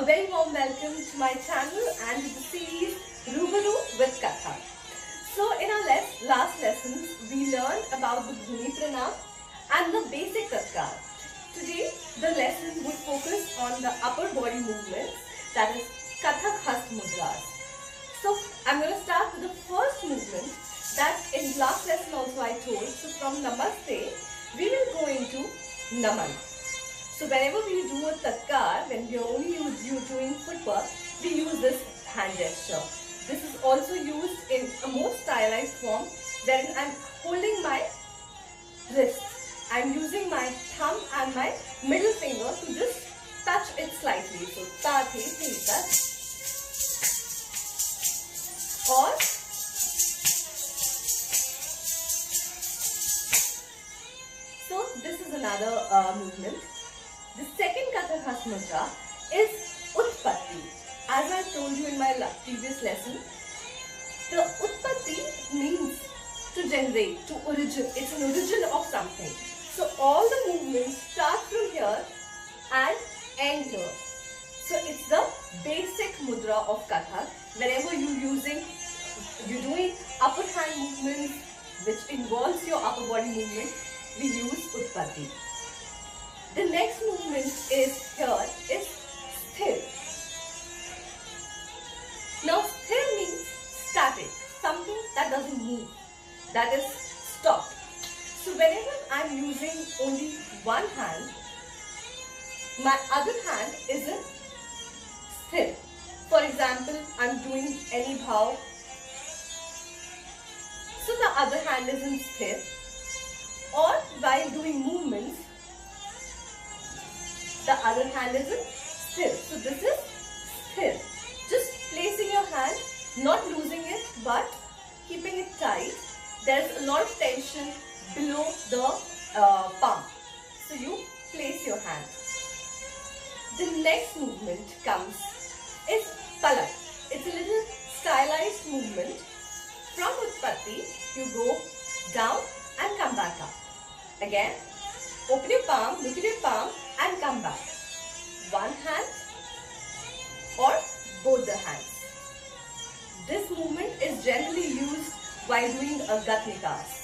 very warm welcome to my channel and to the series Rubaru with Kathak. So in our last lessons, we learned about the Bhumi Pranam and the basic Tatkar. Today, the lesson would focus on the upper body movements, that is Kathak Hastak mudras. So I'm going to start with the first movement that in last lesson also I told. So from Namaste, we will go into Naman. So whenever we do a tatkar, when we are only doing footwork, we use this hand gesture. This is also used in a more stylized form, wherein I am holding my wrist. I am using my thumb and my middle finger to just touch it slightly. So ta the touch. Or so this is another movement. The second Kathak Hastak mudra is Utpatti. As I told you in my previous lesson, the Utpatti means to generate, to origin. It's an origin of something. So all the movements start from here and end here. So it's the basic mudra of Kathak. Whenever you're doing upper hand movement, which involves your upper body movement, we use Utpatti. The next movement is Sthir. Now Sthir means static, something that doesn't move, that is stopped. So whenever I'm using only one hand, my other hand is in Sthir. For example, I'm doing any bhav, so the other hand is in Sthir. Or while doing movements, the other hand is in Sthir. So this is Sthir. Just placing your hand, not losing it, but keeping it tight. There's a lot of tension below the palm. So you place your hand. The next movement is Palak. It's a little stylized movement. From Utpatti, you go down and come back up. Again, open your palm, look at your palm and come back. One hand or both the hands. This movement is generally used while doing a Gatnikas.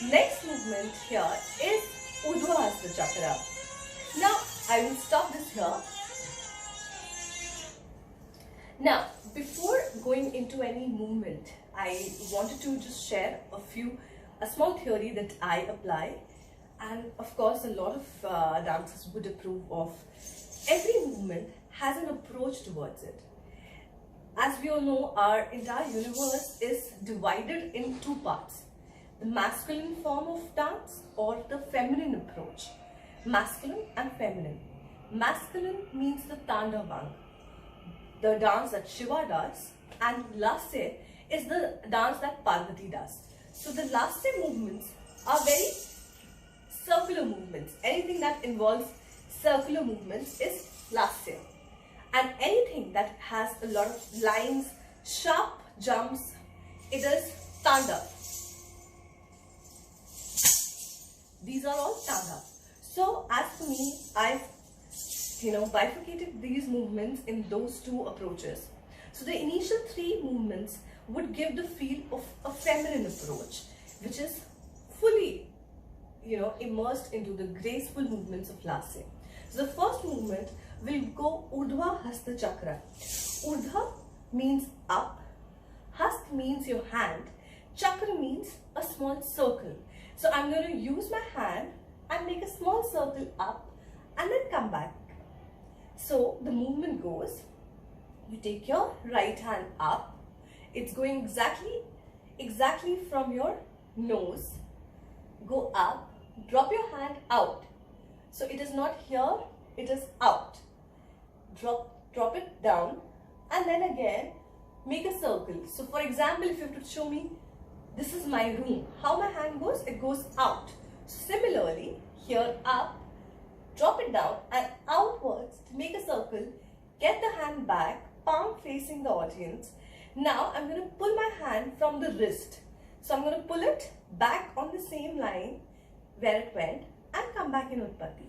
Next movement here is Urdhva Hasta Chakra. Now, I will stop this here. Now, before going into any movement, I wanted to just share a small theory that I apply, and of course a lot of dancers would approve of. Every movement has an approach towards it. As we all know, our entire universe is divided in two parts: the masculine form of dance or the feminine approach. Masculine and feminine. Masculine means the Tandavang, the dance that Shiva does, and Lasya is the dance that Parvati does. So the Lasya movements are very circular movements. Anything that involves circular movements is Lasya. And anything that has a lot of lines, sharp jumps, it is Tanda. These are all Tanda. So as for me, I've bifurcated these movements in those two approaches. So the initial three movements would give the feel of a feminine approach, which is fully immersed into the graceful movements of Lasya. So the first movement will go Urdhva Hasta Chakra. Urdhva means up, Hast means your hand, Chakra means a small circle. So I'm going to use my hand and make a small circle up and then come back. So the movement goes, you take your right hand up, it's going exactly from your nose, go up, drop your hand out. So it is not here, it is out. Drop it down and then again make a circle. So for example, if you have to show me, this is my room, how my hand goes, it goes out. So similarly, here up, drop it down and outwards to make a circle, get the hand back, palm facing the audience. Now I'm going to pull my hand from the wrist. So I'm going to pull it back on the same line where it went and come back in Utpatti.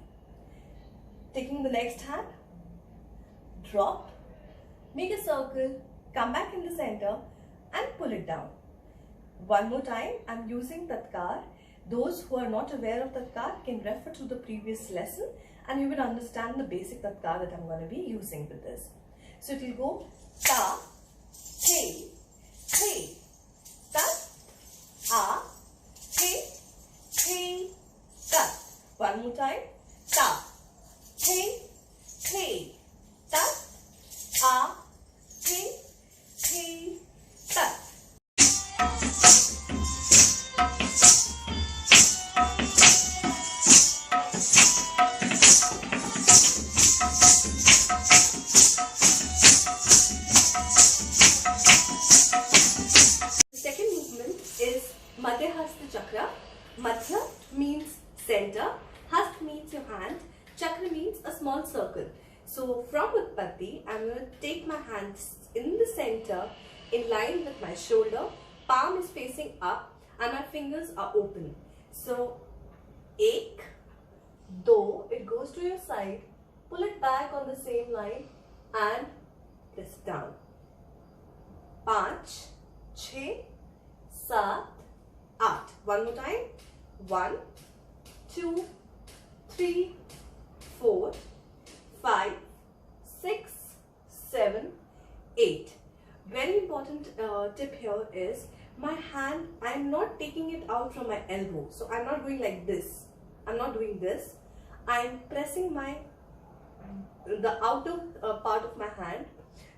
Taking the next hand, drop, make a circle, come back in the center and pull it down. One more time, I'm using Tatkar. Those who are not aware of Tatkar can refer to the previous lesson and you will understand the basic Tatkar that I'm going to be using with this. So it will go ta, the, tat, a, the, tat. One more time. Ta, the, tat, a, the, tat. Madhya Hasta Chakra. Madhya means center, Hast means your hand, Chakra means a small circle. So from Utpatti, I'm going to take my hands in the center in line with my shoulder, palm is facing up and my fingers are open. So ek, do, it goes to your side, pull it back on the same line and press it down. Panch, chhe, saat, 8. One more time. 1, 2, 3, 4, 5, 6, 7, 8. Very important tip here is my hand, I am not taking it out from my elbow. So I am not going like this. I am not doing this. I am pressing the outer part of my hand,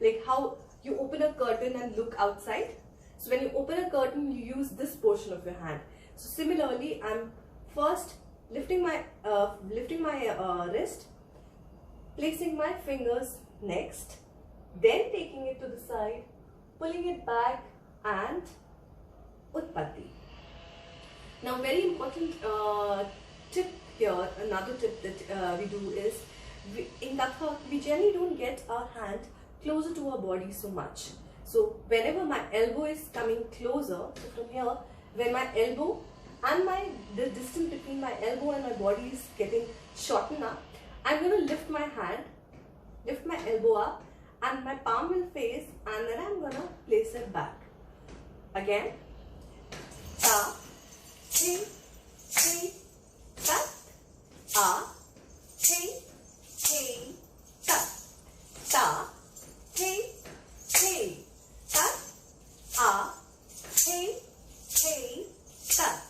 like how you open a curtain and look outside. So when you open a curtain, you use this portion of your hand. So similarly, I'm first lifting my wrist, placing my fingers next, then taking it to the side, pulling it back and Utpatti. Now very important tip here, another tip that we do is, in Kathak, we generally don't get our hand closer to our body so much. So whenever my elbow is coming closer, so from here, when my elbow and the distance between my elbow and my body is getting shortened up, I'm going to lift my hand, lift my elbow up and my palm will face and then I'm going to place it back. Again, ta, the, tat, a, the, tat, ta, the, tat, a, the, tat.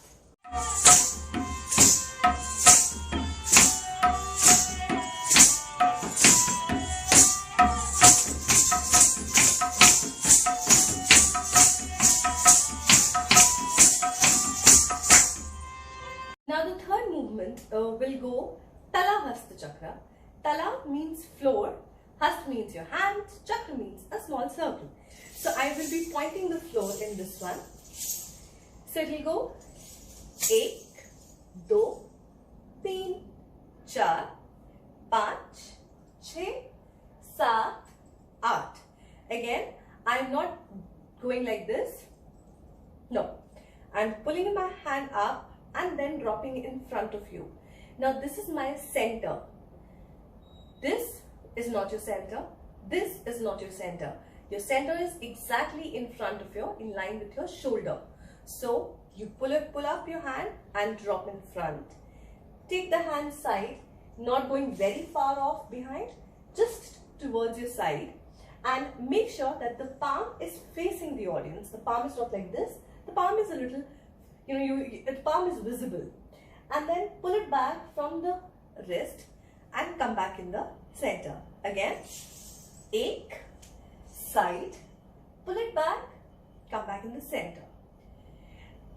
Now the third movement will go Tala Hasta Chakra. Tala means floor, Hast means your hand, Chakra means a small circle. So I will be pointing the floor in this one. So it will go 1, 2, 3, 4, 5, 6, 7, 8. Again, I am not going like this. No, I am pulling my hand up and then dropping in front of you. Now this is my center. This is not your center. This is not your center. Your center is exactly in front of you, in line with your shoulder. So you pull up your hand and drop in front. Take the hand side, not going very far off behind, just towards your side, and make sure that the palm is facing the audience. The palm is not like this. The palm is a little, the palm is visible. And then pull it back from the wrist and come back in the center. Again, ek, side, pull it back, come back in the center.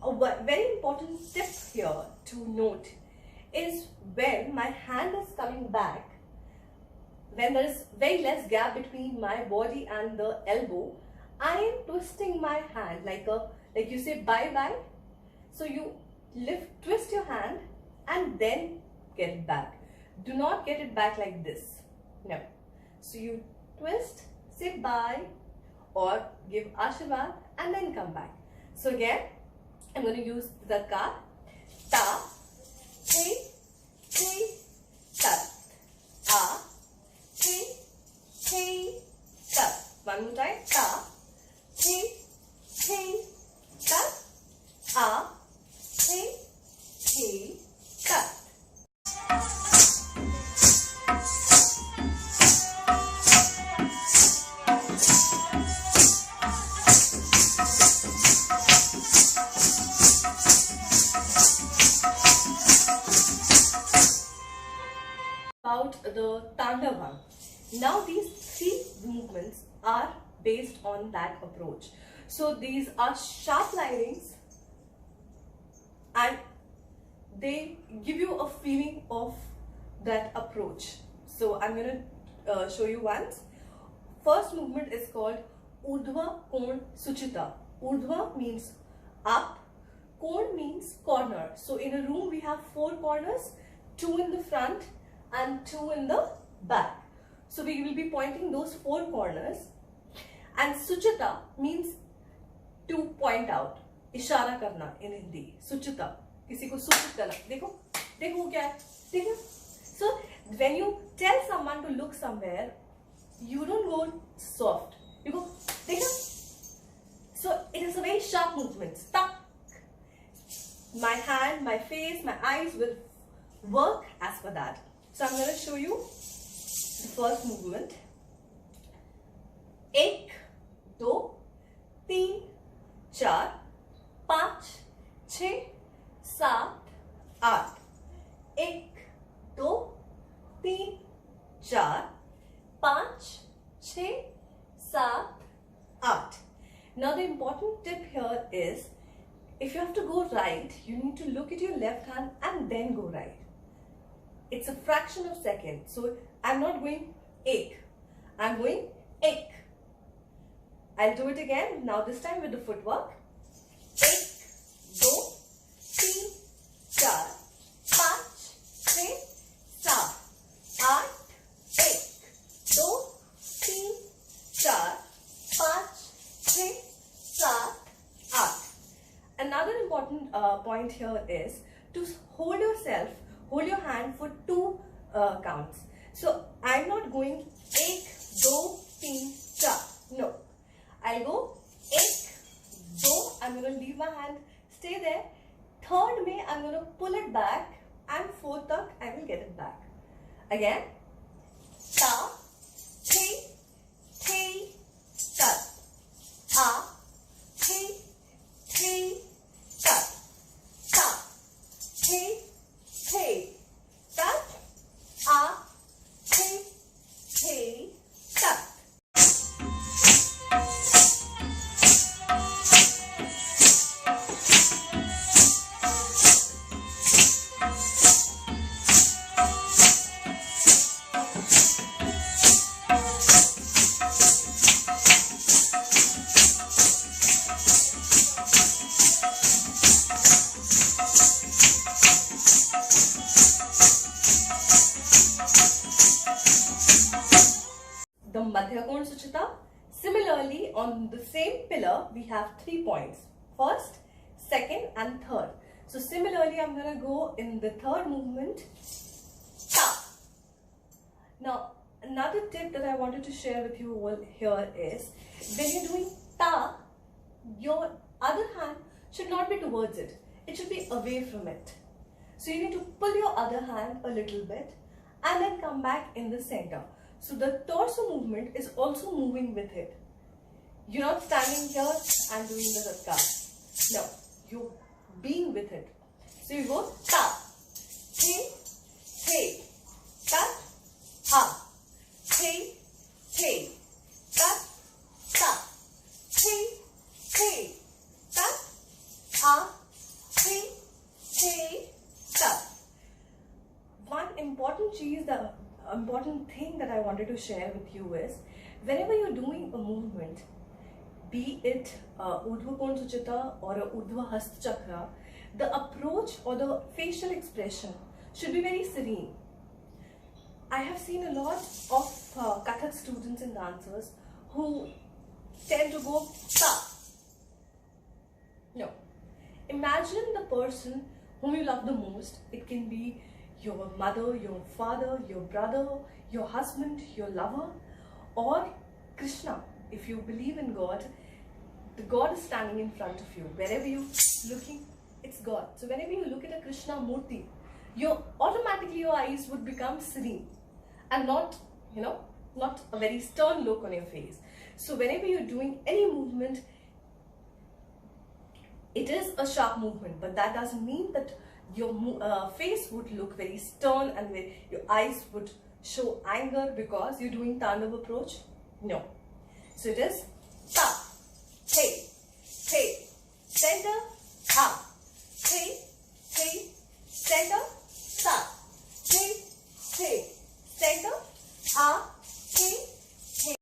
A very important tip here to note is when my hand is coming back, when there is very less gap between my body and the elbow, I am twisting my hand like you say bye bye. So you twist your hand and then get it back. Do not get it back like this. No. So you twist, say bye or give Ashirvad and then come back. So again, I'm going to use the card. Ta, the, tat, a, the, One more time. Ta, thi, thi, tat. A, thi, thi, tat. About the Tandava. Now these three movements are based on that approach. So these are sharp linings and they give you a feeling of that approach. So I'm going to show you once. First movement is called Urdhva Kon Suchita. Urdhva means up, Kon means corner. So in a room we have 4 corners, 2 in the front and 2 in the back. So we will be pointing those 4 corners. And Suchita means to point out. Ishara karna in Hindi. Suchita. Kisi ko suchit karna. Dekho. Dekho kya hai? Dekho. So when you tell someone to look somewhere, you don't go soft. You go, dekho. So it is a very sharp movement. Stuck. My hand, my face, my eyes will work as per that. So I'm going to show you the first movement. 1, 2, 3, 4, 5, 6, 7, 8. 1, 2, 3, 4, 5, 6, 7, 8. Now the important tip here is, if you have to go right, you need to look at your left hand and then go right. It's a fraction of a second. So I'm not going 1. I'm going 1. I'll do it again. Now this time with the footwork. 1, 2, 3, 4, 5, 6, 7, 8. 1, 2, 3, 4, 5, 6, 7, 8. Another important point here is to hold your hand for 2 counts. So I'm not going 1, 2, 3, 4. No. I'll go 1, 2. I'm going to leave my hand stay there. Third mein I'm going to pull it back, and fourth tak I will get it back. Again. Ta, thi, thi, tat. A, thi, thi, tat. Ta, thi, thi, tat. A, thi, thi, tat. Similarly, on the same pillar, we have 3 points. First, second and third. So similarly, I'm going to go in the third movement. Ta. Now, another tip that I wanted to share with you all here is, when you're doing ta, your other hand should not be towards it. It should be away from it. So you need to pull your other hand a little bit and then come back in the center. So the torso movement is also moving with it. You're not standing here and doing the Satkar. No, you're being with it. So you go ta, thi, thi, tat, ha, thi, thi, tat, ta, thi, thi, tat, ha, thi, thi, tat. One important thing that I wanted to share with you is, whenever you're doing a movement, be it Urdhva Kon Suchita or a Urdhva Hast Chakra, the approach or the facial expression should be very serene. I have seen a lot of Kathak students and dancers who tend to go ta. No. Imagine the person whom you love the most. It can be your mother, your father, your brother, your husband, your lover, or Krishna. if you believe in God, the God is standing in front of you. Wherever you're looking, it's God. So whenever you look at a Krishna Murti, automatically your eyes would become serene and not, not a very stern look on your face. So whenever you're doing any movement, it is a sharp movement, but that doesn't mean that your face would look very stern and your eyes would show anger because you're doing Tandav approach. No. So it is ta, hey, hey, center, ha, hey, hey, center, ta, hey, hey, center, ha, hey, hey.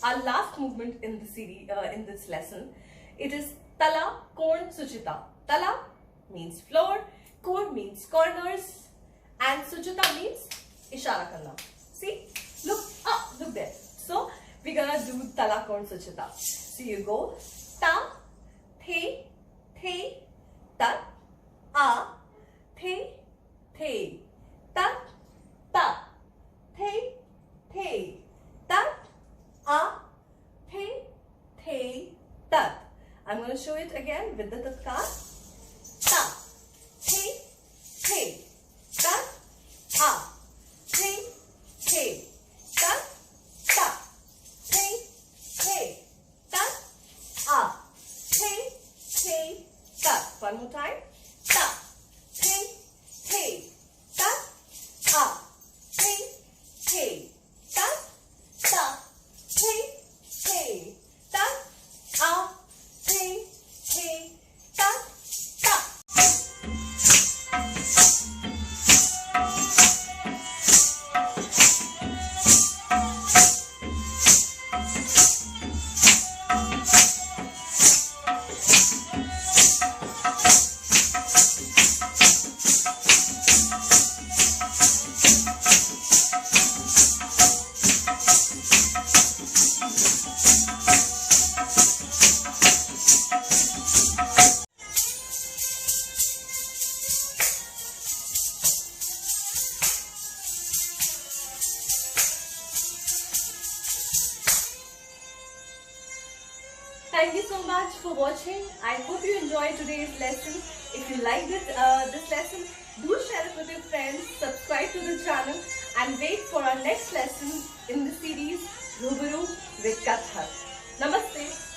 Our last movement in the series, in this lesson, it is Tala, Kon, Suchita. Tala means floor, Kon means corners, and Suchita means Ishara karna. See, look there. So we're gonna do Tala, Kon, Suchita. So you go ta, the, tat, a, the, tat, ta, the, tat, a, the, tat. I'm going to show it again with the tatkar. Ta, the, tat, a, the, tat, ta, the, tat, a, the, tat. One more time. Ta, the, tat, a, the, tat, ta, the, tat, a, the, tat, ta. Thank you so much for watching. I hope you enjoyed today's lesson. If you liked this lesson, do share it with your friends, subscribe to the channel, and wait for our next lesson in the series Rubaru with Kathak. Namaste.